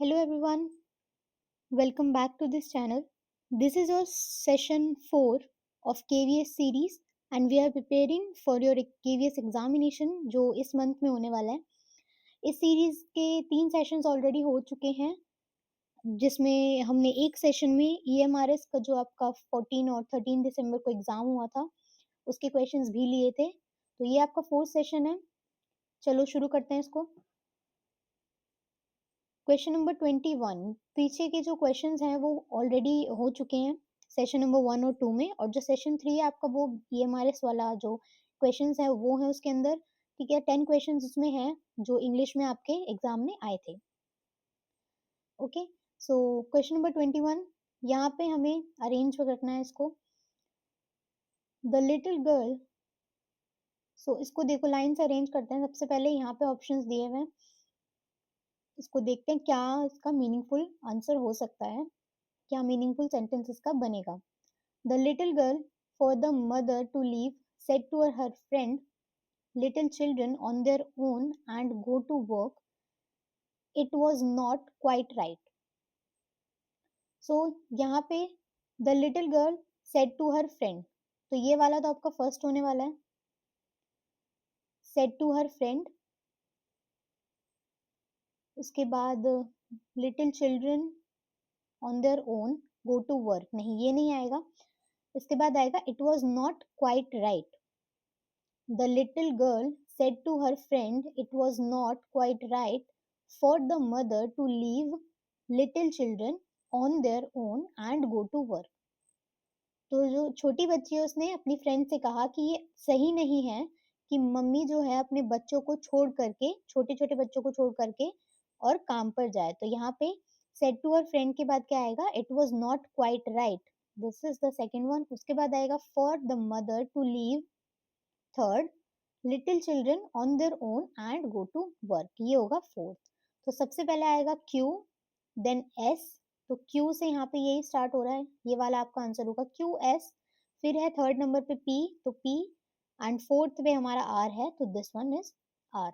Hello everyone, welcome back to this channel. This is your session 4 of KVS series and we are preparing for your KVS examination जो इस month में होने वाला है. इस series के 3 सेशंस ऑलरेडी हो चुके हैं जिसमें हमने एक सेशन में EMRS का जो आपका 14 और 13 दिसंबर को एग्जाम हुआ था उसके क्वेश्चंस भी लिए थे. तो ये आपका 4th सेशन है. चलो शुरू करते हैं इसको. क्वेश्चन नंबर 21 पीछे के जो क्वेश्चंस हैं वो ऑलरेडी हो चुके हैं सेशन नंबर 1 और 2 में, और जो सेशन 3 है आपका वो EMRS वाला जो क्वेश्चंस है वो है उसके अंदर. ठीक है, 10 क्वेश्चंस उसमें हैं जो इंग्लिश में आपके एग्जाम में आए थे. ओके, सो क्वेश्चन नंबर 21 यहाँ पे हमें अरेंज करना है इसको. The little girl. सो इसको देखो लाइन से अरेंज करते हैं. सबसे पहले यहाँ पे ऑप्शंस दिए हुए हैं, इसको देखते हैं क्या इसका मीनिंगफुल आंसर हो सकता है, क्या मीनिंगफुल सेंटेंस इसका बनेगा. The little girl for the mother to leave said to her friend little children on their own and go to work it was not quite right. So यहाँ पे the little girl said to her friend, तो ये वाला तो आपका first होने वाला है. सेड टू हर फ्रेंड, उसके बाद little children on their own go to work, नहीं ये नहीं आएगा. इसके बाद आएगा it was not quite right. The little girl said to her friend it was not quite right for the mother to leave little children on their own and go to work. तो जो छोटी बच्ची है उसने अपनी friend से कहा कि ये सही नहीं है कि मम्मी जो है अपने बच्चों को छोड़ करके, छोटे छोटे बच्चों को छोड़ करके और काम पर जाए. तो यहाँ पे said to her friend के बाद क्या आएगा, it was not quite right. This is the second one. उसके बाद आएगा for the mother to leave. Third, little children on their own and go to work, ये होगा फोर्थ. तो सबसे पहले आएगा क्यू, देन एस. तो क्यू से यहाँ पे यही स्टार्ट हो रहा है, ये वाला आपका आंसर होगा क्यू एस. फिर है थर्ड नंबर पे पी, तो पी, एंड फोर्थ पे हमारा आर है, तो this one is R.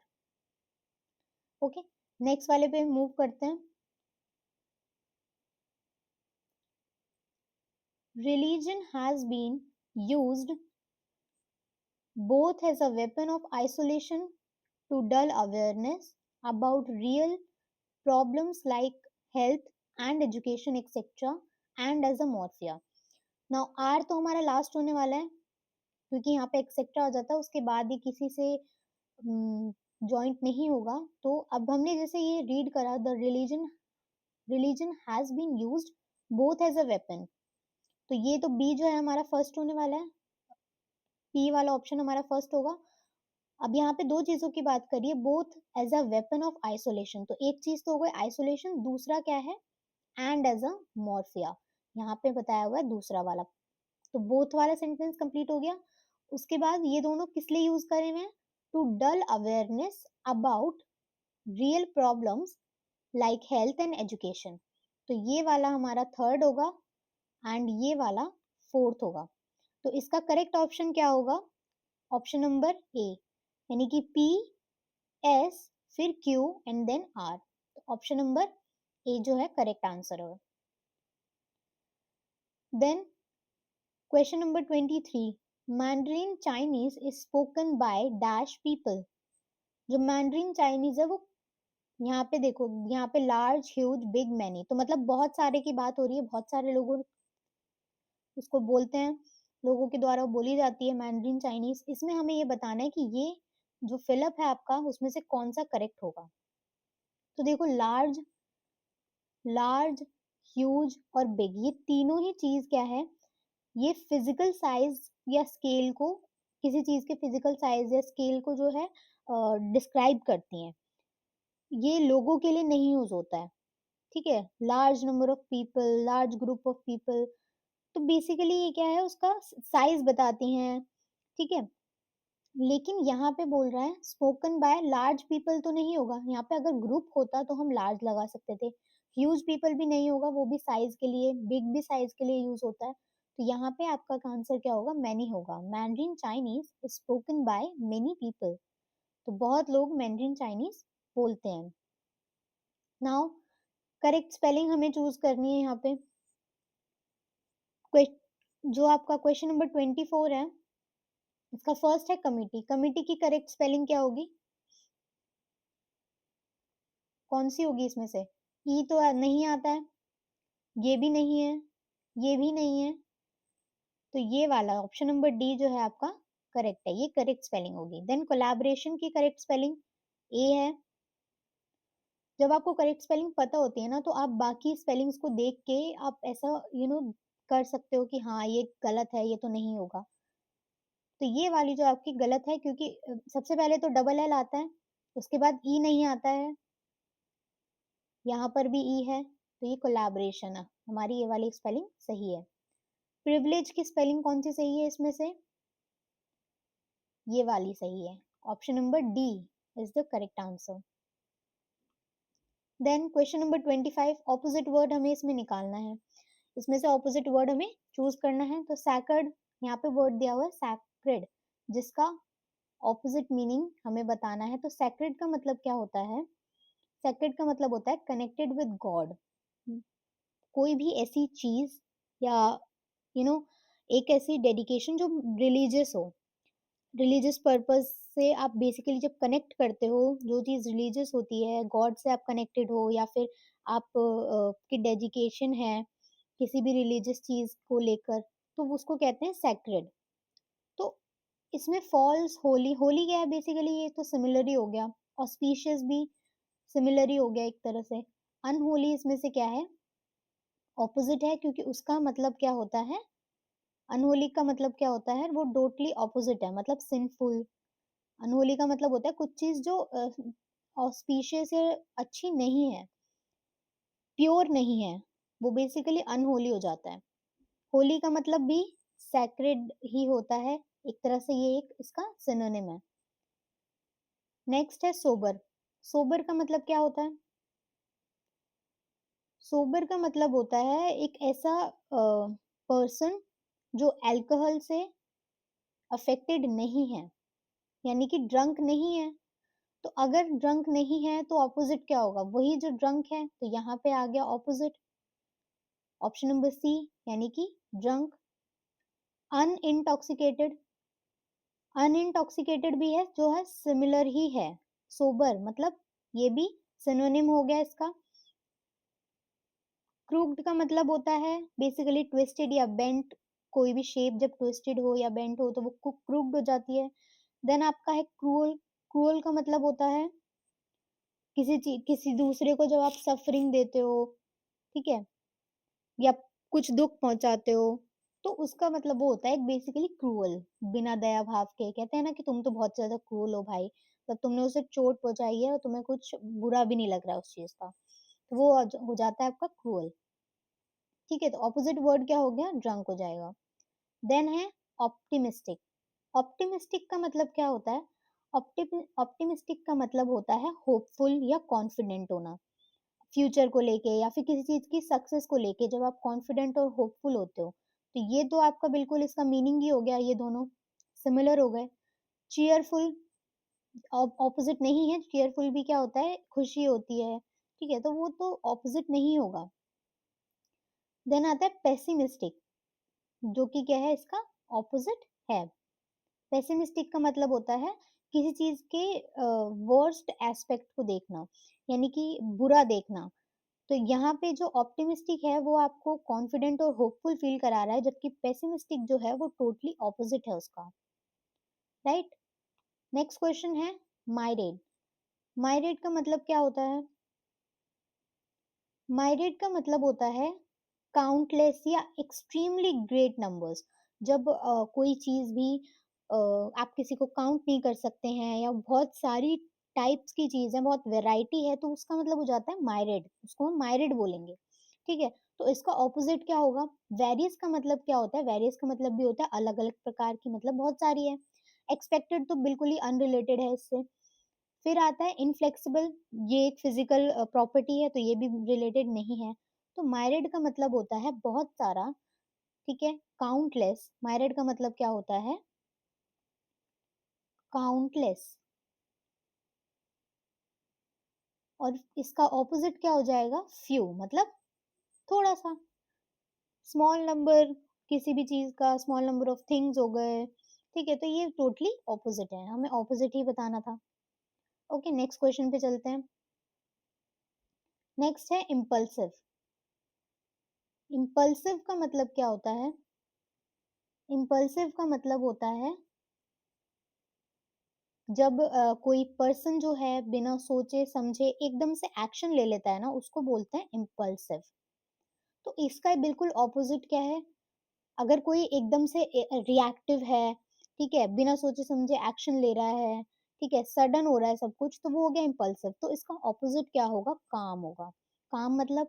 Okay, next वाले पे मूव करते हैं. Religion has been used both as a weapon of isolation to dull awareness about real problems like health and education etc. and as a morphia. Now R तो हमारा last होने वाला है क्योंकि यहाँ पे एक्सेट्रा आ जाता है, उसके बाद ही किसी से जॉइंट नहीं होगा. तो अब हमने जैसे ये रीड करा, the religion has been used both as a weapon, तो ये तो बी जो है हमारा फर्स्ट होने वाला है, पी वाला ऑप्शन हमारा फर्स्ट होगा. अब यहाँ पे दो चीजों की बात करिए, both as a weapon of isolation, तो एक चीज तो हो गई आइसोलेशन, दूसरा क्या है, एंड एज अ मॉर्फिया, यहाँ पे बताया हुआ है दूसरा वाला. तो बोथ वाला सेंटेंस कंप्लीट हो गया. उसके बाद ये दोनों किस लिए यूज करे हुए हैं, to dull awareness about real problems like health and education, तो ये वाला हमारा थर्ड होगा एंड ये वाला फोर्थ होगा. तो इसका करेक्ट ऑप्शन क्या होगा, ऑप्शन नंबर ए, यानी कि P S फिर Q एंड देन R. तो ऑप्शन नंबर ए जो है करेक्ट आंसर होगा. Then question number 23, Mandarin Chinese is spoken by dash people. जो मैंड्रीन चाइनीज है वो, यहाँ पे देखो, यहाँ पे लार्ज ह्यूज बिग मैनी, तो मतलब बहुत सारे की बात हो रही है, बहुत सारे लोगों उसको बोलते हैं, लोगों के द्वारा बोली जाती है मैंड्रीन चाइनीज. इसमें हमें ये बताना है कि ये जो फिलअप है आपका उसमें से कौन सा करेक्ट होगा. तो देखो लार्ज, लार्ज, ह्यूज और बिग, ये तीनों ही चीज क्या है, ये फिजिकल साइज या स्केल को, किसी चीज के फिजिकल साइज या स्केल को जो है डिस्क्राइब करती हैं. ये लोगों के लिए नहीं यूज होता है. ठीक है, large number of people, large group of people, तो बेसिकली ये क्या है, उसका साइज बताती हैं. ठीक है, लेकिन यहाँ पे बोल रहा है स्पोकन बाय लार्ज पीपल, तो नहीं होगा. यहाँ पे अगर ग्रुप होता तो हम लार्ज लगा सकते थे. ह्यूज पीपल भी नहीं होगा, वो भी साइज के लिए, बिग भी साइज के लिए यूज होता है. तो यहाँ पे आपका आंसर क्या होगा, मैनी होगा. Mandarin Chinese is spoken by many people, तो बहुत लोग मैंड्रीन चाइनीज बोलते हैं. नाउ करेक्ट स्पेलिंग हमें चूज करनी है यहाँ पे। जो आपका क्वेश्चन नंबर 24 है, इसका फर्स्ट है कमिटी। कमिटी की करेक्ट स्पेलिंग क्या होगी? कौन सी होगी इसमें से? ई तो नहीं आता है, ये भी नहीं है, ये भी नहीं है, तो ये वाला ऑप्शन नंबर डी जो है आपका करेक्ट है, ये करेक्ट स्पेलिंग होगी। देन कोलैबोरेशन की करेक्ट स्पेलिंग ए है। जब आपको करेक्ट स्पेलिंग पता होती है ना, तो आप बाकी स्पेलिंग्स को देख के आप ऐसा कर सकते हो कि हाँ ये गलत है, ये तो नहीं होगा। तो ये वाली जो आपकी गलत है, क्योंकि सबसे पहले तो डबल एल आता है, उसके बाद ई नहीं आता है, यहाँ पर भी ई है, तो ये कोलैबोरेशन है, हमारी ये वाली स्पेलिंग सही है। प्रिविलेज की स्पेलिंग कौन सी सही है इसमें से? ये वाली सही है, option number D is the correct answer. Then question number 25, opposite word हमें इसमें निकालना है। इसमें से ऑपोजिट वर्ड हमें चूज करना है। तो सैक्रेड, यहाँ पे वर्ड दिया हुआ है सैक्रेड, जिसका ऑपोजिट मीनिंग हमें बताना है। तो सैक्रेड का मतलब क्या होता है? सैक्रेड का मतलब होता है कनेक्टेड विद गॉड। कोई भी ऐसी चीज या यू नो एक ऐसी डेडिकेशन जो रिलीजियस हो, रिलीजियस पर्पस से आप बेसिकली जब कनेक्ट करते हो, जो चीज रिलीजियस होती है, गॉड से आप कनेक्टेड हो, या फिर आप की डेडिकेशन है किसी भी रिलीजियस चीज को लेकर, तो उसको कहते हैं सैक्रेड। तो इसमें फॉल्स, होली, होली क्या है बेसिकली? ये तो सिमिलर ही हो गया। ऑस्पिशियस भी सिमिलर ही हो गया एक तरह से। अनहोली इसमें से क्या है? ऑपोजिट है, क्योंकि उसका मतलब क्या होता है? अनहोली का मतलब क्या होता है? वो टोटली ऑपोजिट है, मतलब सिंफुल। अनहोली का मतलब होता है कुछ चीज जो ऑस्पिशियस या अच्छी नहीं है, प्योर नहीं है, वो बेसिकली अनहोली हो जाता है। होली का मतलब भी सैक्रेड ही होता है, एक तरह से ये एक इसका सिनोनिम है। नेक्स्ट है सोबर। सोबर का मतलब क्या होता है? सोबर का मतलब होता है एक ऐसा पर्सन जो अल्कोहल से अफेक्टेड नहीं है, यानी कि ड्रंक नहीं है। तो अगर ड्रंक नहीं है तो ऑपोजिट क्या होगा? वही जो ड्रंक है, तो यहाँ पे आ गया ऑपोजिट, ऑप्शन नंबर सी, यानी कि ड्रंक। अनइंटॉक्सिकेटेड, अनइंटॉक्सिकेटेड भी है, जो है सिमिलर ही है सोबर, मतलब ये भी सिनोनिम हो गया इसका। क्रूक्ड का मतलब होता है बेसिकली ट्विस्टेड या बेंट, कोई भी शेप जब ट्विस्टेड हो या बेंट हो तो वो क्रूक्ड हो जाती है। देन आपका है क्रूअल। क्रूअल का मतलब होता है किसी चीज, किसी दूसरे को जब आप सफरिंग देते हो, ठीक है, या कुछ दुख पहुंचाते हो, तो उसका मतलब वो होता है बेसिकली क्रूअल, बिना दया भाव के। कहते हैं ना कि तुम तो बहुत ज्यादा क्रूअल हो भाई, तब तुमने उसे चोट पहुंचाई है और तुम्हें कुछ बुरा भी नहीं लग रहा उस चीज का, तो वो हो जाता है आपका क्रूअल। ठीक है, तो ऑपोजिट वर्ड क्या हो गया? ड्रंक हो जाएगा। देन है ऑप्टिमिस्टिक। ऑप्टिमिस्टिक का मतलब क्या होता है? ऑप्टिमिस्टिक का मतलब होता है होपफुल या कॉन्फिडेंट होना, फ्यूचर को लेके या फिर किसी चीज की सक्सेस को लेके। जब आप कॉन्फिडेंट और होपफुल होते हो, तो ये तो आपका बिल्कुल इसका मीनिंग ही हो गया, ये दोनों सिमिलर हो गए। चीयरफुल ऑपोजिट नहीं है, चीयरफुल भी क्या होता है? खुशी होती है, ठीक है, तो वो तो ऑपोजिट नहीं होगा। देन आता है पेसिमिस्टिक, जो कि क्या है? इसका ऑपोजिट है। पेसिमिस्टिक का मतलब होता है किसी चीज के वर्स्ट एस्पेक्ट को देखना, यानी कि बुरा देखना। तो यहाँ पे जो ऑप्टिमिस्टिक है वो आपको कॉन्फिडेंट और होपफुल फील करा रहा है, जबकि पेसिमिस्टिक जो है वो टोटली ऑपोजिट है उसका। राइट। नेक्स्ट क्वेश्चन है माइरेट। माइरेट का मतलब क्या होता है? माइरेट का मतलब होता है काउंटलेस या एक्सट्रीमली ग्रेट नंबर्स। जब कोई चीज भी आप किसी को काउंट नहीं कर सकते हैं, या बहुत सारी टाइप्स की चीज है, बहुत वैरायटी है, तो उसका मतलब हो जाता है माइरेट, उसको हम माइरेट बोलेंगे। ठीक है, तो इसका ऑपोजिट क्या होगा? वेरियस का मतलब क्या होता है? वेरियस का मतलब भी होता है अलग अलग प्रकार की, मतलब बहुत सारी है। एक्सपेक्टेड तो बिल्कुल ही अनरिलेटेड है इससे। फिर आता है इनफ्लेक्सिबल, ये एक फिजिकल प्रॉपर्टी है, तो ये भी रिलेटेड नहीं है। तो माइरेड का मतलब होता है बहुत सारा, ठीक है। काउंटलेस, माइरेड का मतलब क्या होता है? काउंटलेस। और इसका ऑपोजिट क्या हो जाएगा, फ्यू मतलब थोड़ा सा, स्मॉल नंबर किसी भी चीज का, स्मॉल नंबर ऑफ थिंग्स हो गए, ठीक है, तो ये टोटली ऑपोजिट है, हमें ऑपोजिट ही बताना था। ओके, नेक्स्ट क्वेश्चन पे चलते हैं। नेक्स्ट है इम्पल्सिव। इम्पल्सिव का मतलब क्या होता है? इम्पल्सिव का मतलब होता है जब कोई पर्सन जो है बिना सोचे समझे एकदम से एक्शन ले लेता है ना, उसको बोलते हैं इम्पल्सिव। तो इसका बिल्कुल ऑपोजिट क्या है? अगर कोई एकदम से रिएक्टिव है, ठीक है, बिना सोचे समझे एक्शन ले रहा है, ठीक है, सडन हो रहा है सब कुछ, तो वो हो गया इम्पल्सिव। तो इसका ऑपोजिट क्या होगा? काम होगा। काम मतलब,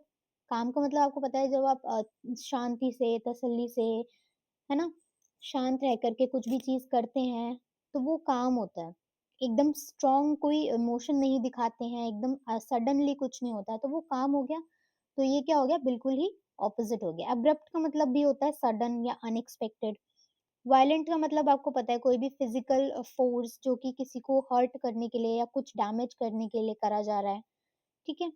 काम का मतलब आपको पता है, जब आप शांति से, तसल्ली से, है ना, शांत रह करके कुछ भी चीज करते हैं, तो वो काम होता है। एकदम स्ट्रॉन्ग कोई इमोशन नहीं दिखाते हैं, एकदम सडनली कुछ नहीं होता है, तो वो काम हो गया। तो ये क्या हो गया? बिल्कुल ही ऑपोजिट हो गया। अब्रप्ट का मतलब भी होता है सडन या अनएक्सपेक्टेड। वायलेंट का मतलब आपको पता है, कोई भी फिजिकल फोर्स जो कि किसी को हर्ट करने के लिए या कुछ डैमेज करने के लिए करा जा रहा है, ठीक है।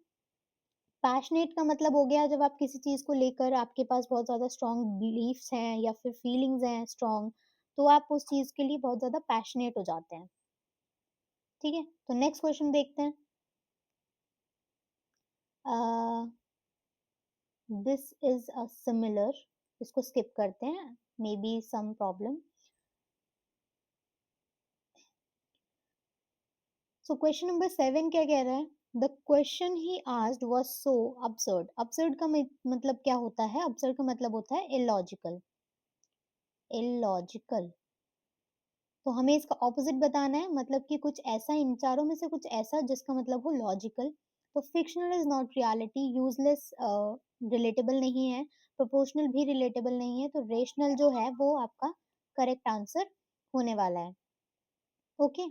पैशनेट का मतलब हो गया जब आप किसी चीज को लेकर, आपके पास बहुत ज्यादा स्ट्रॉन्ग बिलीफ्स हैं या फिर फीलिंग्स हैं स्ट्रॉन्ग, तो आप उस चीज के लिए बहुत ज्यादा पैशनेट हो जाते हैं, ठीक है। तो नेक्स्ट क्वेश्चन देखते हैं। दिस इज अ सिमिलर, इसको स्किप करते हैं, may be some problem. So question number 7 क्या कह रहा है? The question he asked was so absurd। absurd का मतलब क्या होता है? absurd का मतलब होता है illogical। illogical, तो हमें इसका ऑपोजिट बताना है, मतलब कि कुछ ऐसा, इन चारों में से कुछ ऐसा जिसका मतलब हो लॉजिकल। तो fictional is not reality, useless relatable नहीं है, प्रोपोर्शनल भी रिलेटेबल नहीं है, तो रेशनल जो है वो आपका करेक्ट आंसर होने वाला है। ओके,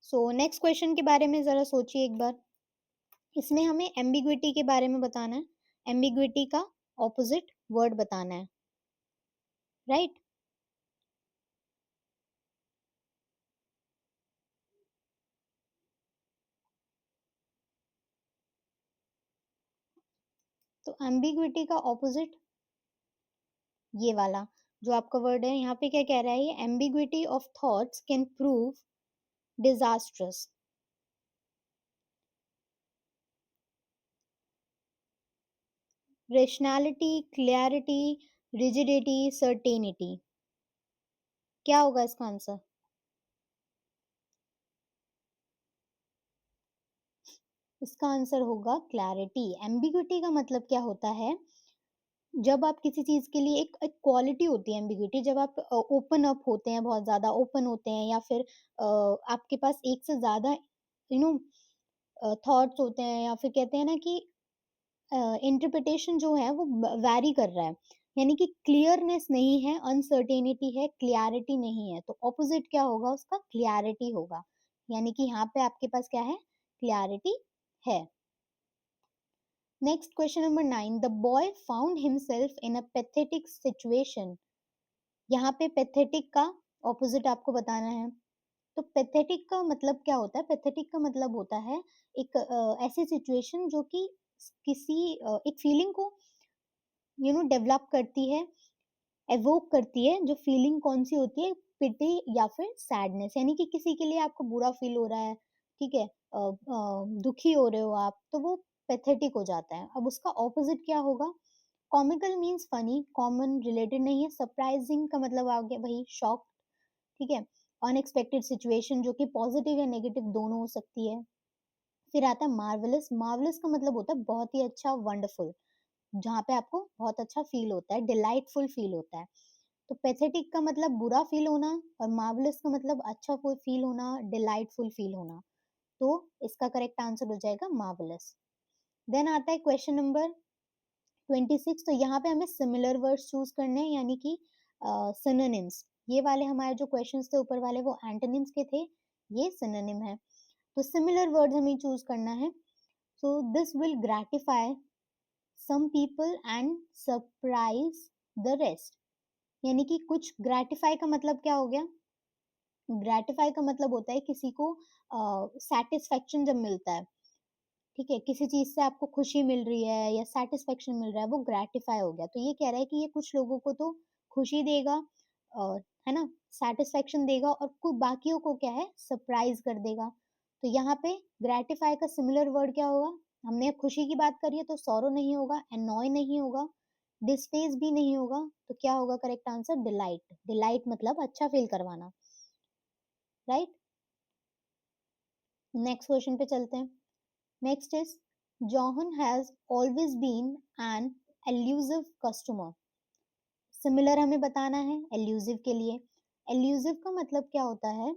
सो नेक्स्ट क्वेश्चन के बारे में जरा सोचिए एक बार। इसमें हमें एम्बिग्विटी के बारे में बताना है, एम्बिग्विटी का ऑपोजिट वर्ड बताना है, राइट। तो एम्बिग्विटी का ऑपोजिट ये वाला जो आपका वर्ड है, यहाँ पे क्या कह रहा है? ये ambiguity of thoughts can prove disastrous. Rationality, clarity, rigidity, certainty, क्या होगा इसका आंसर? इसका आंसर होगा क्लैरिटी। एम्बिग्विटी का मतलब क्या होता है? जब आप किसी चीज के लिए, एक क्वालिटी होती है एम्बिग्विटी, जब आप ओपन अप होते हैं, बहुत ज्यादा ओपन होते हैं, या फिर आपके पास एक से ज्यादा यू नो थॉट्स होते हैं, या फिर कहते हैं ना कि इंटरप्रिटेशन जो है वो वैरी कर रहा है, यानी कि क्लियरनेस नहीं है, अनसर्टेनिटी है, क्लियरिटी नहीं है, तो ऑपोजिट क्या होगा उसका? क्लियरिटी होगा। यानी कि यहाँ पे आपके पास क्या है? क्लियरिटी है। Next question number 9, the boy found himself in a pathetic situation. यहाँ पे पैथेटिक का ऑपोजिट आपको बताना है। तो पैथेटिक का मतलब क्या होता है? पैथेटिक का मतलब होता है एक ऐसी सिचुएशन जो कि किसी एक फीलिंग को डेवलप करती है, एवोक करती है। जो फीलिंग कौन सी होती है? पिटी या फिर सैडनेस, यानी कि किसी के लिए आपको बुरा फील हो रहा है, ठीक है, दुखी हो रहे हो आप, तो वो पैथेटिक हो जाता है। अब उसका ऑपोजिट क्या होगा? Comical means funny, common related नहीं है। सरप्राइजिंग का मतलब आ गया वही शॉक, ठीक है। अनएक्सपेक्टेड सिचुएशन जो कि पॉजिटिव या नेगेटिव दोनों हो सकती है। फिर आता है मार्वलस। मार्वलस का मतलब होता है बहुत ही अच्छा, वंडरफुल, जहाँ पे आपको बहुत अच्छा फील होता है, डिलाइटफुल फील होता है। तो पैथेटिक का मतलब बुरा फील होना, और मार्वलस का मतलब अच्छा फील होना, डिलाइटफुल फील होना। तो इसका करेक्ट आंसर हो जाएगा मार्वलस। देन आता है क्वेश्चन नंबर 26। तो यहाँ पे हमें सिमिलर वर्ड्स चूज करने हैं, यानी कि सिनोनिम्स। ये वाले हमारे जो क्वेश्चंस थे ऊपर वाले, वो एंटोनिम्स के थे, ये सिनोनिम है। तो सिमिलर वर्ड हमें चूज करना है। So this will gratify some people and surprise the rest। यानी कि कुछ ग्रेटिफाई का मतलब क्या हो गया? ग्रेटिफाई का मतलब होता है किसी को सेटिस्फेक्शन जब मिलता है, ठीक है, किसी चीज से आपको खुशी मिल रही है या सेटिस्फेक्शन मिल रहा है, वो ग्रेटिफाई हो गया। तो ये कह रहा है कि ये कुछ लोगों को तो खुशी देगा, और है ना, सेटिस्फेक्शन देगा, और कुछ बाकियों को क्या है, सरप्राइज कर देगा। तो यहाँ पे ग्रेटिफाई का सिमिलर वर्ड क्या होगा? हमने खुशी की बात करी है तो सॉरो नहीं होगा, एनॉय नहीं होगा, डिस्पेस भी नहीं होगा, तो क्या होगा करेक्ट आंसर? डिलाइट। डिलाइट मतलब अच्छा फील करवाना, राइट। नेक्स्ट क्वेश्चन पे चलते हैं। Next is John has always been an elusive customer. Similar हमें बताना है एल्यूसिव के लिए। एल्यूसिव का मतलब क्या होता है?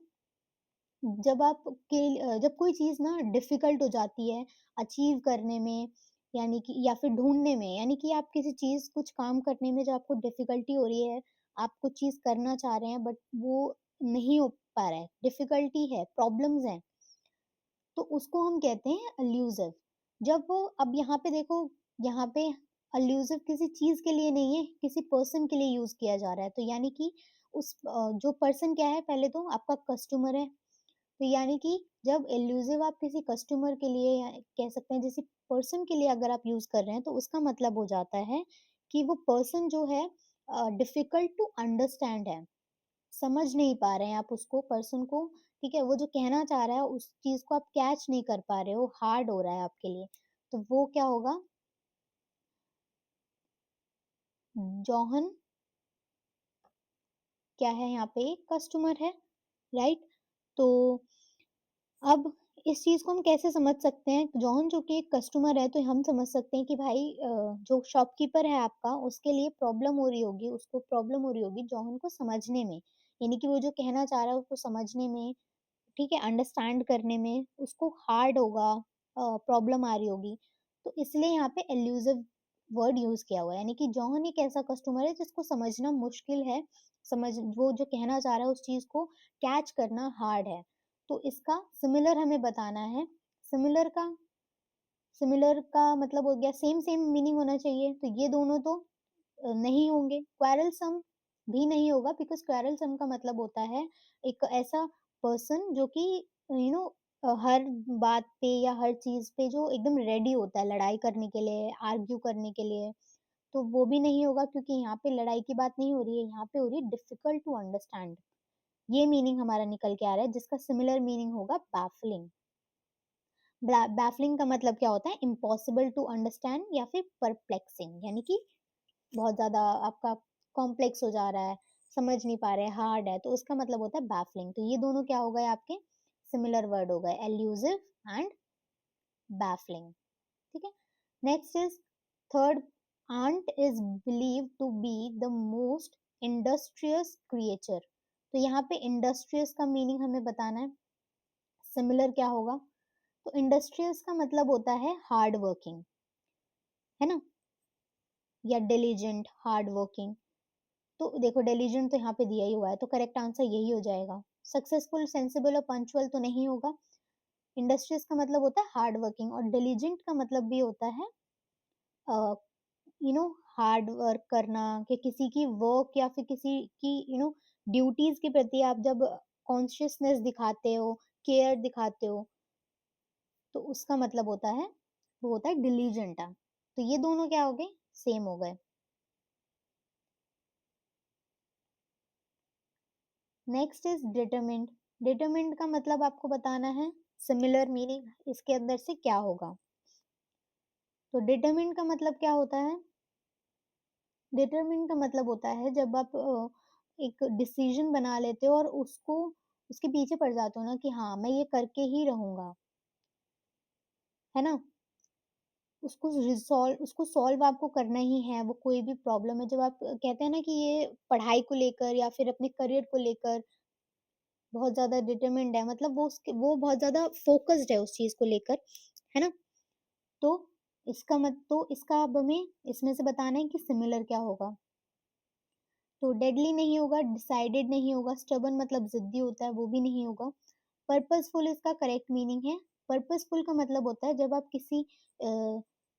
जब कोई चीज ना डिफिकल्ट हो जाती है अचीव करने में, यानी कि या फिर ढूंढने में, यानी कि आप किसी चीज कुछ काम करने में जब आपको डिफिकल्टी हो रही है, आप कुछ चीज करना चाह रहे हैं बट वो नहीं हो पा रहा है, डिफिकल्टी है, प्रॉब्लम्स हैं, तो उसको हम कहते हैं अल्यूजिव। जब वो, अब यहाँ पे देखो, यहाँ पे अल्यूजिव किसी चीज के लिए नहीं है, किसी पर्सन के लिए यूज किया जा रहा है। तो यानी कि जो पर्सन क्या है, पहले तो आपका कस्टमर है। तो यानी कि जब एल्यूजिव आप किसी कस्टमर के लिए या कह सकते हैं किसी पर्सन के लिए अगर आप यूज कर रहे हैं, तो उसका मतलब हो जाता है कि वो पर्सन जो है डिफिकल्ट टू अंडरस्टैंड है, समझ नहीं पा रहे हैं आप उसको, पर्सन को, ठीक है, वो जो कहना चाह रहा है उस चीज को आप कैच नहीं कर पा रहे हो, हार्ड हो रहा है आपके लिए, तो वो क्या होगा? जॉहन क्या है यहाँ पे? कस्टमर है, राइट। तो अब इस चीज को हम कैसे समझ सकते हैं? जॉन जो कि एक कस्टमर है, तो हम समझ सकते हैं कि भाई जो शॉपकीपर है आपका, उसके लिए प्रॉब्लम हो रही होगी, उसको प्रॉब्लम हो रही होगी जॉन को समझने में, यानी कि वो जो कहना चाह रहा है उसको समझने में, ठीक है, अंडरस्टैंड करने में उसको हार्ड होगा, प्रॉब्लम आ रही होगी। तो इसलिए यहाँ पे एल्यूसिव वर्ड यूज किया हुआ है, यानी कि जॉन एक ऐसा कस्टमर है जिसको समझना मुश्किल है, वो जो कहना चाह रहा है उस चीज को कैच करना हार्ड है। तो इसका सिमिलर हमें बताना है। सिमिलर का सिमिलर का मतलब हो गया सेम सेम मीनिंग होना चाहिए, तो ये दोनों तो नहीं होंगे। क्वेरलसम भी नहीं होगा, बिकॉज क्वेरलसम का मतलब होता है एक ऐसा पर्सन जो कि यू नो हर बात पे या हर चीज पे जो एकदम रेडी होता है लड़ाई करने के लिए, आर्ग्यू करने के लिए, तो वो भी नहीं होगा, क्योंकि यहाँ पे लड़ाई की बात नहीं हो रही है, यहाँ पे हो रही है डिफिकल्ट टू अंडरस्टैंड। ये मीनिंग हमारा निकल के आ रहा है, जिसका सिमिलर मीनिंग होगा बैफलिंग। बैफलिंग का मतलब क्या होता है? इम्पॉसिबल टू अंडरस्टैंड या फिर परप्लेक्सिंग, यानी कि बहुत ज्यादा आपका कॉम्प्लेक्स हो जा रहा है, समझ नहीं पा रहे, हार्ड है, तो उसका मतलब होता है बैफलिंग। तो ये दोनों क्या हो गए आपके? सिमिलर वर्ड हो गए, एल्यूसिव एंड बैफलिंग, ठीक है। Next is third, ant is believe to be the most industrious creature. तो यहाँ पे इंडस्ट्रियस का मीनिंग हमें बताना है, सिमिलर क्या होगा? तो इंडस्ट्रियस का मतलब होता है हार्ड वर्किंग, है ना, या डिलीजेंट, हार्ड वर्किंग। तो देखो डिलीजेंट तो यहाँ पे दिया ही हुआ है, तो करेक्ट आंसर यही हो जाएगा। सक्सेसफुल, सेंसिबल और पंक्चुअल तो नहीं होगा। इंडस्ट्रियस का मतलब होता है हार्ड वर्किंग, और डिलीजेंट का मतलब भी होता है यू नो हार्ड वर्क करना, कि किसी की वर्क या फिर किसी की ड्यूटीज के प्रति आप जब कॉन्शियसनेस दिखाते हो, केयर दिखाते हो, तो उसका मतलब होता है, वो होता है डिलीजेंट। तो ये दोनों क्या हो गए? सेम हो गए। Next is determined. डिटरमिन्ड का मतलब आपको बताना है, सिमिलर मीनिंग इसके अंदर से क्या होगा? तो डिटरमिन्ड का मतलब क्या होता है? डिटरमिन्ड का मतलब होता है जब आप एक डिसीजन बना लेते हो और उसको उसके पीछे पड़ जाते हो ना, कि हाँ मैं ये करके ही रहूंगा, है ना, उसको सॉल्व आपको करना ही है। वो कोई भी प्रॉब्लम है, जब आप कहते हैं ना कि ये पढ़ाई को लेकर या फिर अपने करियर को लेकर बहुत ज़्यादा डिटरमिन्ड है, मतलब वो बहुत ज़्यादा फ़ोकस्ड है उस चीज़ को लेकर, है ना? तो इसका अब हमें इसमें से बताना है कि सिमिलर क्या होगा। तो डेडली नहीं होगा, डिसाइडेड नहीं होगा, स्टबर्न मतलब ज़िद्दी होता है, वो भी नहीं होगा। पर्पसफुल इसका करेक्ट मीनिंग है। पर्पसफुल का मतलब होता है जब आप किसी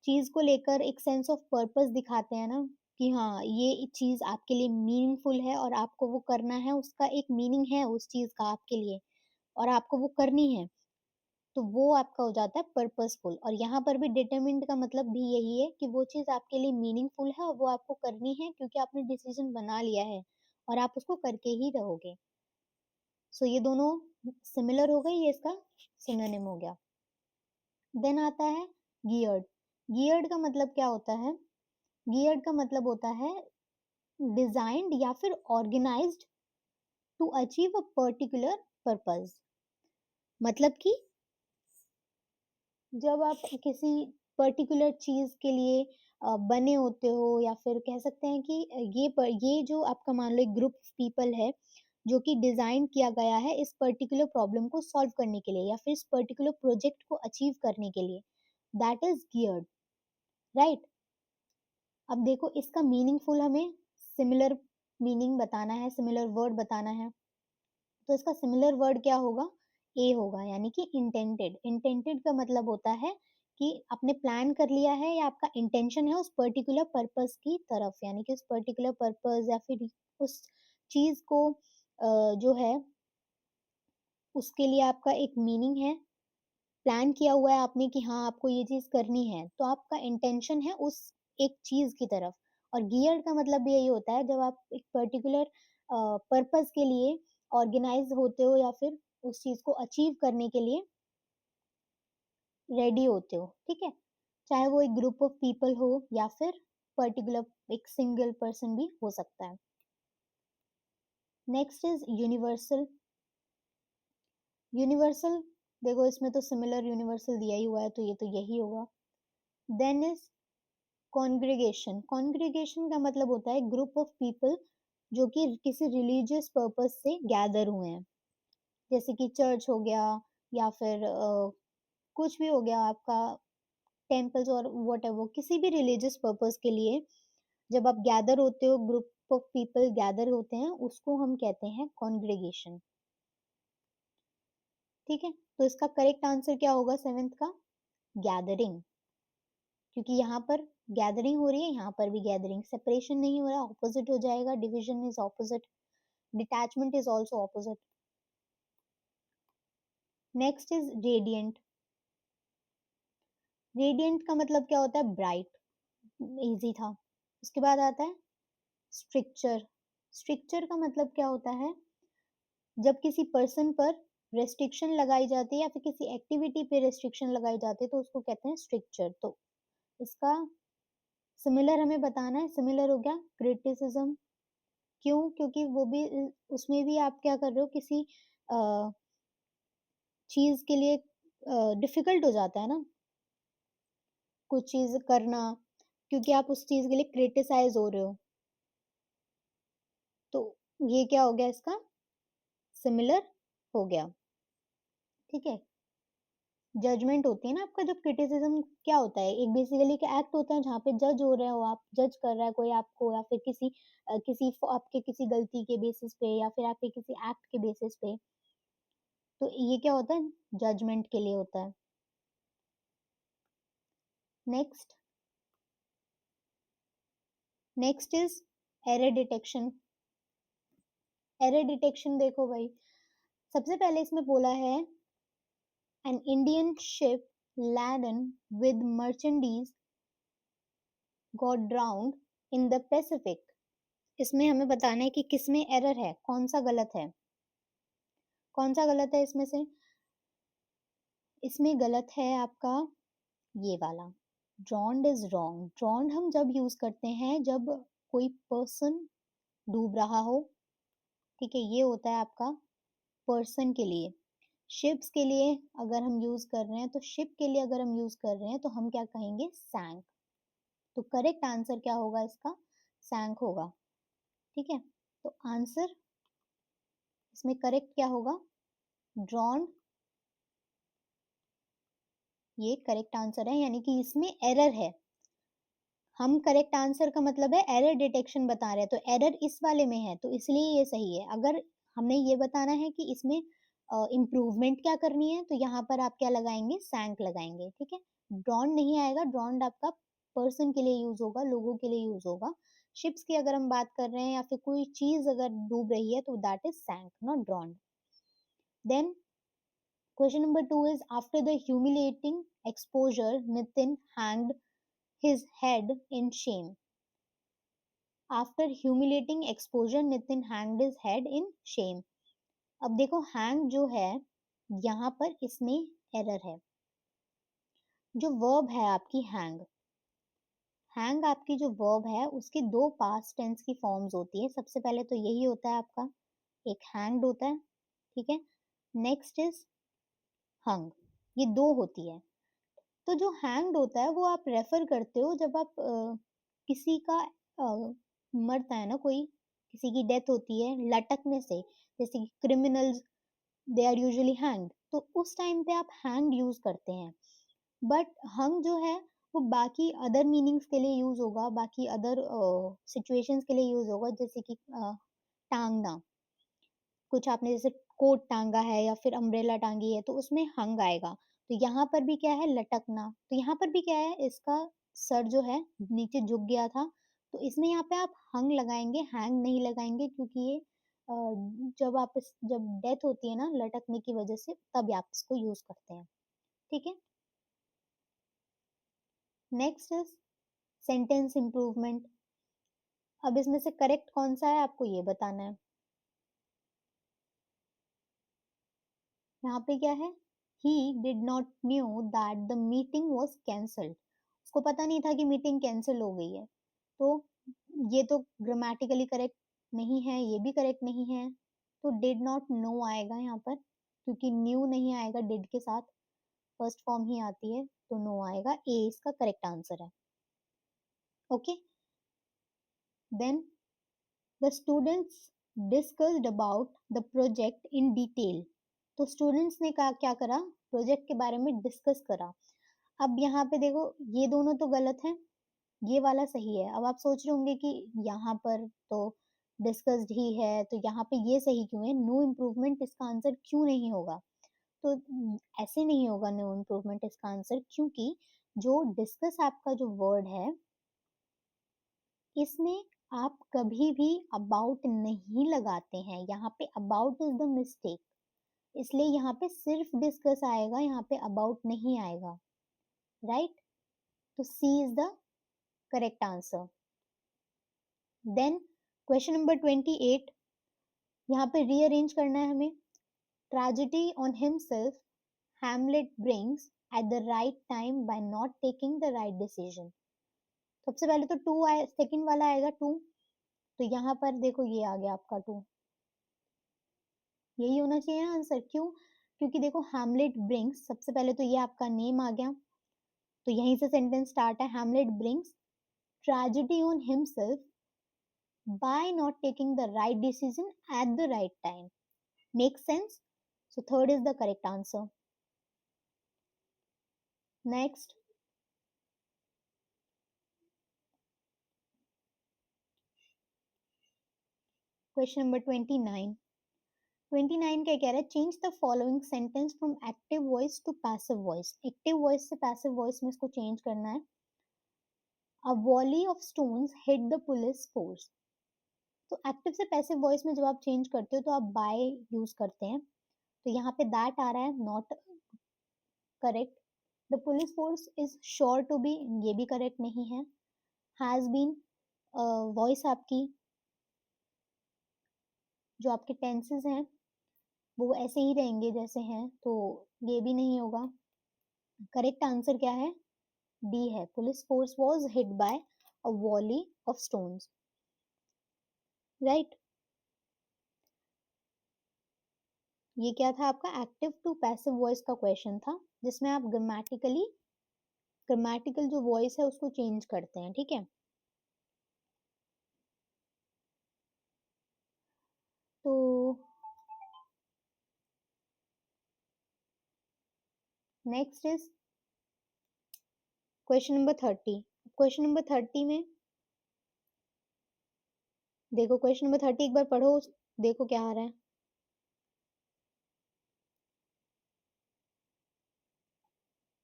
चीज को लेकर एक सेंस ऑफ पर्पस दिखाते हैं ना, कि हाँ ये चीज आपके लिए मीनिंगफुल है और आपको वो करना है, उसका एक मीनिंग है उस चीज का आपके लिए, और आपको वो करनी है, तो वो आपका हो जाता है पर्पसफुल। और यहाँ पर भी डिटरमिन्ड का मतलब भी यही है कि वो चीज आपके लिए मीनिंगफुल है और वो आपको करनी है क्योंकि आपने डिसीजन बना लिया है और आप उसको करके ही रहोगे। सो ये दोनों सिमिलर हो गए, ये इसका सिनोनिम हो गया। देन आता है गियर्ड। गियर्ड का मतलब क्या होता है? गियर्ड का मतलब होता है डिजाइन्ड या फिर organised to achieve a particular purpose. मतलब कि जब आप किसी पर्टिकुलर चीज के लिए बने होते हो, या फिर कह सकते हैं कि ये जो आपका मान लो एक ग्रुप ऑफ पीपल है जो कि डिजाइन किया गया है इस पर्टिकुलर प्रॉब्लम को सॉल्व करने के लिए या फिर इस पर्टिकुलर प्रोजेक्ट को अचीव करने के लिए, दैट इज गियर्ड, राइट। अब देखो इसका मीनिंगफुल हमें सिमिलर मीनिंग बताना है, सिमिलर वर्ड बताना है, तो इसका सिमिलर वर्ड क्या होगा? ए होगा, यानी कि इंटेंटेड। इंटेंटेड का मतलब होता है कि आपने प्लान कर लिया है या आपका इंटेंशन है उस पर्टिकुलर पर्पस की तरफ, यानी कि उस पर्टिकुलर पर्पस या फिर उस चीज को जो है उसके लिए आपका एक मीनिंग है, प्लान किया हुआ है आपने कि हाँ आपको ये चीज करनी है, तो आपका इंटेंशन है उस एक चीज की तरफ। और गियर का मतलब भी यही होता है जब आप एक पर्टिकुलर पर्पस के लिए ऑर्गेनाइज होते हो या फिर उस चीज को अचीव करने के लिए रेडी होते हो, ठीक है। चाहे वो एक ग्रुप ऑफ पीपल हो या फिर पर्टिकुलर एक सिंगल पर्सन भी हो सकता है। Next is universal. यूनिवर्सल, देखो इसमें तो सिमिलर यूनिवर्सल दिया ही हुआ है, तो ये तो यही होगा। Then is congregation. कॉन्ग्रीगेशन का मतलब होता है ग्रुप ऑफ पीपल जो कि किसी रिलीजियस पर्पस से गैदर हुए हैं, जैसे कि चर्च हो गया या फिर कुछ भी हो गया आपका, टेम्पल्स और वट एवर, किसी भी रिलीजियस पर्पस के लिए जब आप गैदर होते हो, ग्रुप ऑफ पीपल गैदर होते हैं, उसको हम कहते हैं कॉन्ग्रीगेशन, ठीक है। तो इसका करेक्ट आंसर क्या होगा सेवेंथ का? गैदरिंग, क्योंकि यहाँ पर गैदरिंग हो रही है, यहाँ पर भी गैदरिंग, सेपरेशन नहीं हो रहा, ऑपोजिट हो जाएगा, division is opposite, detachment is also opposite. Next is radiant. Radiant का मतलब क्या होता है? ब्राइट, इजी था। उसके बाद आता है स्ट्रिक्चर। स्ट्रिक्चर का मतलब क्या होता है? जब किसी पर्सन पर रेस्ट्रिक्शन लगाई जाती है या फिर किसी एक्टिविटी पे रेस्ट्रिक्शन लगाई जाती है तो उसको कहते हैं स्ट्रिक्चर। तो इसका सिमिलर हमें बताना है, सिमिलर हो गया क्रिटिसिज्म। क्यों? क्योंकि वो भी उसमें भी आप क्या कर रहे हो, किसी चीज के लिए डिफिकल्ट हो जाता है ना कुछ चीज करना, क्योंकि आप उस चीज के लिए क्रिटिसाइज हो रहे हो, तो ये क्या हो गया इसका? सिमिलर हो गया, ठीक है। जजमेंट होती है ना आपका, जब क्रिटिसिज्म क्या होता है, एक बेसिकली का एक्ट होता है जहाँ पे जज हो रहे हो आप, जज कर रहा है कोई आपको, या फिर आपके किसी गलती के बेसिस पे या फिर आपके किसी एक्ट के बेसिस पे, तो ये क्या होता है? जजमेंट के लिए होता है। Next, next is error detection. Error detection देखो भाई, सबसे पहले इसमें बोला है an Indian ship laden with merchandise got drowned in the Pacific। इसमें हमें बताना है कि किसमें एरर है, कौन सा गलत है, कौन सा गलत है इसमें से? इसमें गलत है आपका ये वाला, drowned is wrong। drowned हम जब यूज करते हैं जब कोई पर्सन डूब रहा हो, ठीक है, ये होता है आपका पर्सन के लिए। शिप्स के लिए अगर हम यूज कर रहे हैं, तो शिप के लिए अगर हम यूज कर रहे हैं तो हम क्या कहेंगे? सैंक। तो करेक्ट आंसर क्या होगा इसका? सैंक होगा, ठीक है। तो आंसर इसमें करेक्ट क्या होगा? ड्रॉन, ये करेक्ट आंसर है, यानी कि इसमें एरर है। हम करेक्ट आंसर का मतलब है एरर डिटेक्शन बता रहे हैं, तो एरर इस वाले में है तो इसलिए ये सही है। अगर हमने ये बताना है कि इसमें इम्प्रूवमेंट क्या करनी है, तो यहाँ पर आप क्या लगाएंगे? सैंक लगाएंगे, ठीक है। ड्रॉन नहीं आएगा, ड्रॉन्ड आपका पर्सन के लिए यूज होगा, लोगों के लिए यूज होगा। शिप्स की अगर हम बात कर रहे हैं या फिर कोई चीज अगर डूब रही है तो that is sank, not drowned. Then question number 2 is after the humiliating exposure Nitin hanged his head in shame. After humiliating exposure Nitin hanged his head in shame. अब देखो hang जो है यहाँ पर इसमें एरर है। जो वर्ब है आपकी हैंग आपकी जो वर्ब है उसकी दो पास्ट टेंस की फॉर्म्स होती है। सबसे पहले तो यही होता है आपका, एक हैंग्ड होता है, ठीक है। नेक्स्ट इज हंग, ये दो होती है। तो जो हैंग्ड होता है वो आप रेफर करते हो जब आप किसी का मरता है ना, कोई किसी की डेथ होती है लटकने से, जैसे कि criminals they are usually hanged, तो उस टाइम पे आप हैंग्ड यूज करते हैं। बट हंग जो है वो बाकी अदर मीनिंग्स के लिए यूज होगा, बाकी अदर सिचुएशंस के लिए यूज होगा, जैसे कि टांगना, कुछ आपने जैसे कोट टांगा है या फिर अम्ब्रेला टांगी है तो उसमें हंग आएगा। तो यहाँ पर भी क्या है, लटकना, तो यहाँ पर भी क्या है, इसका सर जो है नीचे झुक गया था, तो इसमें यहाँ पे आप हंग लगाएंगे, हैंग नहीं लगाएंगे, क्योंकि ये जब डेथ होती है ना लटकने की वजह से, तब आप इसको यूज करते हैं, ठीक है। Next is sentence improvement. अब इसमें से करेक्ट कौन सा है आपको ये बताना है। यहाँ पे क्या है, he did not knew that the meeting was cancelled, उसको पता नहीं था कि मीटिंग कैंसिल हो गई है। तो ये तो ग्रामेटिकली करेक्ट नहीं है, ये भी करेक्ट नहीं है, तो डिड नॉट नो आएगा यहाँ पर, क्योंकि न्यू नहीं आएगा, डिड के साथ फर्स्ट फॉर्म ही आती है, तो नो आएगा, ए इसका करेक्ट आंसर है। Okay, then the students discussed about the project in detail. तो स्टूडेंट्स ने क्या करा, प्रोजेक्ट के बारे में डिस्कस करा। अब यहाँ पे देखो ये दोनों तो गलत हैं, ये वाला सही है। अब आप सोच रहे होंगे कि यहाँ पर तो डिस्कस्ड ही है, तो यहाँ पे ये सही क्यों है, नो इम्प्रूवमेंट इसका आंसर क्यों नहीं होगा। तो ऐसे नहीं होगा नो इम्प्रूवमेंट इसका आंसर, क्योंकि जो डिस्कस आपका जो वर्ड है इसमें आप कभी भी अबाउट नहीं लगाते हैं, यहाँ पे अबाउट इज द मिस्टेक, इसलिए यहाँ पे सिर्फ डिस्कस आएगा, यहाँ पे अबाउट नहीं आएगा, राइट। तो C is the correct answer. Then question number 28, यहाँ पे रीअरेंज करना है हमें। Tragedy on himself Hamlet brings at the right time by not taking the right decision. सबसे पहले तो टू आए, सेकंड वाला आएगा टू, तो यहाँ पर देखो ये आ गया आपका टू, यही होना चाहिए ना आंसर। क्यों, क्योंकि देखो हैमलेट ब्रिंग्स, सबसे पहले तो ये आपका नेम आ गया, तो यहीं से सेंटेंस स्टार्ट है, Hamlet brings tragedy on himself by not taking the right decision at the right time. Makes sense? So third is the correct answer. Next, question number 29. 29 क्या कह रहा है, change the following sentence from active voice to passive voice. Active voice से passive voice में इसको change करना है। A volley of stones hit the police force. तो एक्टिव से पैसिव वॉइस में जब आप चेंज करते हो तो आप बाय यूज करते हैं, तो यहाँ पे दैट आ रहा है, not correct. The police force is sure to be, ये भी करेक्ट नहीं है। हैज बीन, वॉइस आपकी जो आपके टेंसेस हैं वो ऐसे ही रहेंगे जैसे हैं, तो ये भी नहीं होगा। करेक्ट आंसर क्या है, डी है, police force was hit by a volley of stones, right. ये क्या था आपका, एक्टिव टू पैसिव वॉइस का क्वेश्चन था, जिसमें आप ग्रामेटिकल जो वॉइस है उसको चेंज करते हैं, ठीक है। तो next is question number 30। Question number 30 में देखो, क्वेश्चन नंबर 30 एक बार पढ़ो, देखो क्या आ रहा है।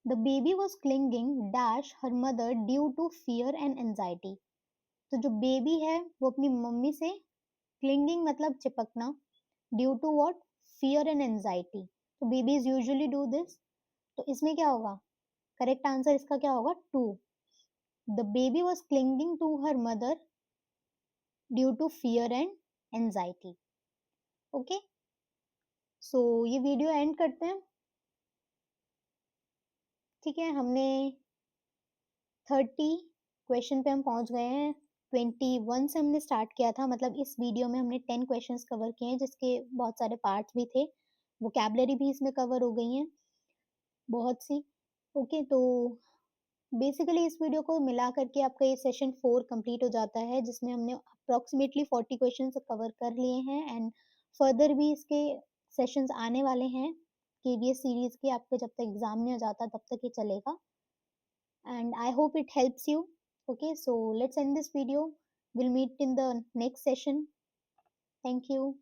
The baby was clinging dash her mother due to fear and anxiety. तो जो बेबी है वो अपनी मम्मी से क्लिंगिंग मतलब चिपकना, due to what, fear and anxiety. तो बेबीज यूजुअली डू दिस। तो इसमें क्या होगा, करेक्ट आंसर इसका क्या होगा, two. The baby was clinging to her mother due to fear and anxiety. Okay, so ये वीडियो एंड करते हैं। ठीक है, हमने 30 क्वेश्चन पे हम पहुंच गए हैं। 21 से हमने स्टार्ट किया था, मतलब इस वीडियो में हमने 10 क्वेश्चंस कवर किए हैं जिसके बहुत सारे पार्ट्स भी थे। वोकैबुलरी भी इसमें कवर हो गई हैं बहुत सी। ओके, तो बेसिकली इस वीडियो को मिला करके आपका ये सेशन 4 कंप्लीट हो जाता है, जिसमें हमने अप्रोक्सीमेटली 40 क्वेश्चंस कवर कर लिए हैं एंड फर्दर भी इसके सेशंस आने वाले हैं केवीएस सीरीज के। आपके जब तक एग्जाम नहीं हो जाता तब तक ये चलेगा, and I hope it helps you. Okay, so let's end this video. We'll meet in the next session. Thank you.